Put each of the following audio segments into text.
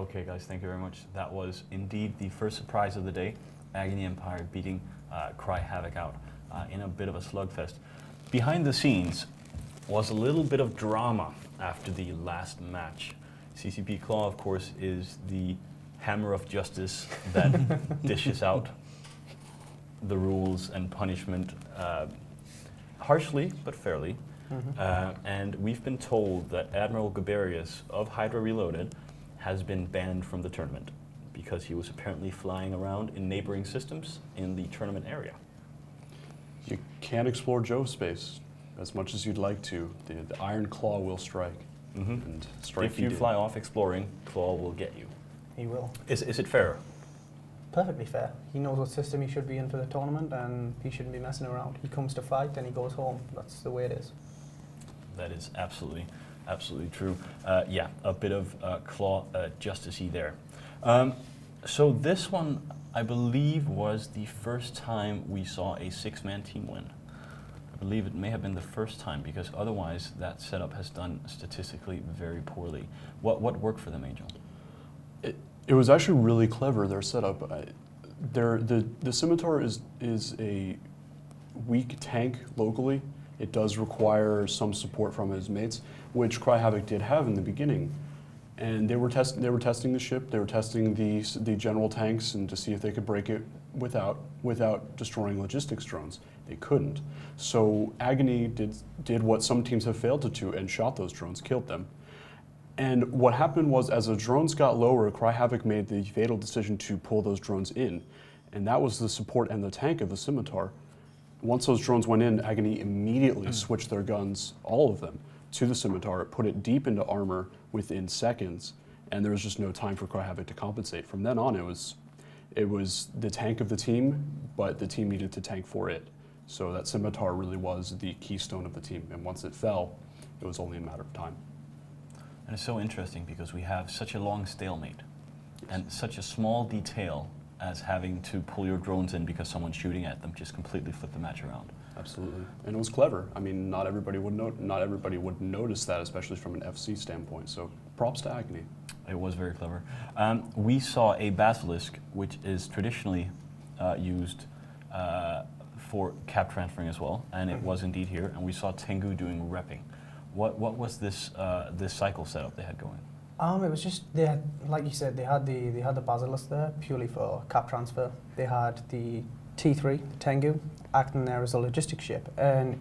Okay, guys, thank you very much. That was indeed the first surprise of the day. Agony Empire beating Cry Havoc out in a bit of a slugfest. Behind the scenes was a little bit of drama after the last match. CCP Claw, of course, is the hammer of justice that dishes out the rules and punishment harshly but fairly. And we've been told that Admiral Gaberius of Hydra Reloaded has been banned from the tournament because he was apparently flying around in neighboring systems in the tournament area. You can't explore Jove space as much as you'd like to. The Iron Claw will strike. And strike if you fly off exploring, Claw will get you. He will. Is it fair? Perfectly fair. He knows what system he should be in for the tournament, and he shouldn't be messing around. He comes to fight and he goes home. That's the way it is. That is absolutely true. Yeah, a bit of Claw justice-y there. So this one, I believe, was the first time we saw a six-man team win. I believe it may have been the first time, because otherwise that setup has done statistically very poorly. What worked for them, Angel? It was actually really clever, their setup. The Scimitar is a weak tank locally. It does require some support from his mates, which Cry Havoc did have in the beginning. And they were testing the ship, they were testing the general tanks and to see if they could break it without destroying logistics drones. They couldn't. So Agony did what some teams have failed to do and shot those drones, killed them. And what happened was, as the drones got lower, Cry Havoc made the fatal decision to pull those drones in. And that was the support and the tank of the Scimitar. Once those drones went in, Agony immediately switched their guns, all of them, to the Scimitar, put it deep into armor within seconds, and there was just no time for Cry Havoc to compensate. From then on, it was the tank of the team, but the team needed to tank for it. So that Scimitar really was the keystone of the team, and once it fell, it was only a matter of time. And it's so interesting because we have such a long stalemate and such a small detail as having to pull your drones in because someone's shooting at them just completely flip the match around. Absolutely, and it was clever. I mean, not everybody would notice that, especially from an FC standpoint. So, props to Agony. It was very clever. We saw a Basilisk, which is traditionally used for cap transferring as well, and it was indeed here. And we saw Tengu doing repping. What was this this cycle setup they had going? It was just they had, like you said, they had the Basilisk there purely for cap transfer. They had the T3, the Tengu, acting there as a logistics ship, and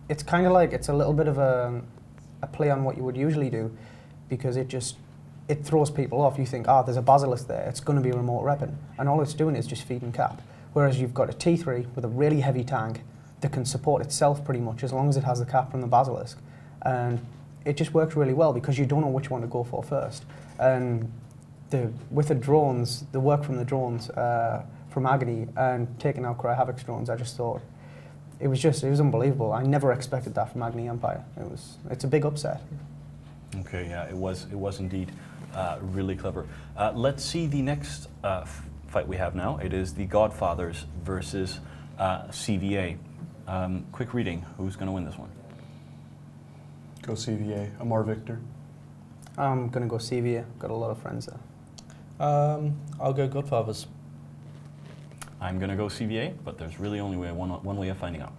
it's kind of like it's a little bit of a play on what you would usually do, because it throws people off. You think, there's a Basilisk there, it's going to be remote repping, and all it's doing is just feeding cap. Whereas you've got a T3 with a really heavy tank that can support itself pretty much as long as it has the cap from the Basilisk, and it just works really well because you don't know which one to go for first. And with the drones, the work from the drones from Agony and taking out Cry Havoc's drones, I just thought it was unbelievable. I never expected that from Agony Empire. It's a big upset. Okay, yeah, it was indeed really clever. Let's see the next fight we have now. It is the Godfathers versus CVA. Quick reading, who's going to win this one? Go CVA. Amar Victor. I'm going to go CVA. Got a lot of friends there. I'll go Godfathers. I'm going to go CVA, but there's really only one way of finding out.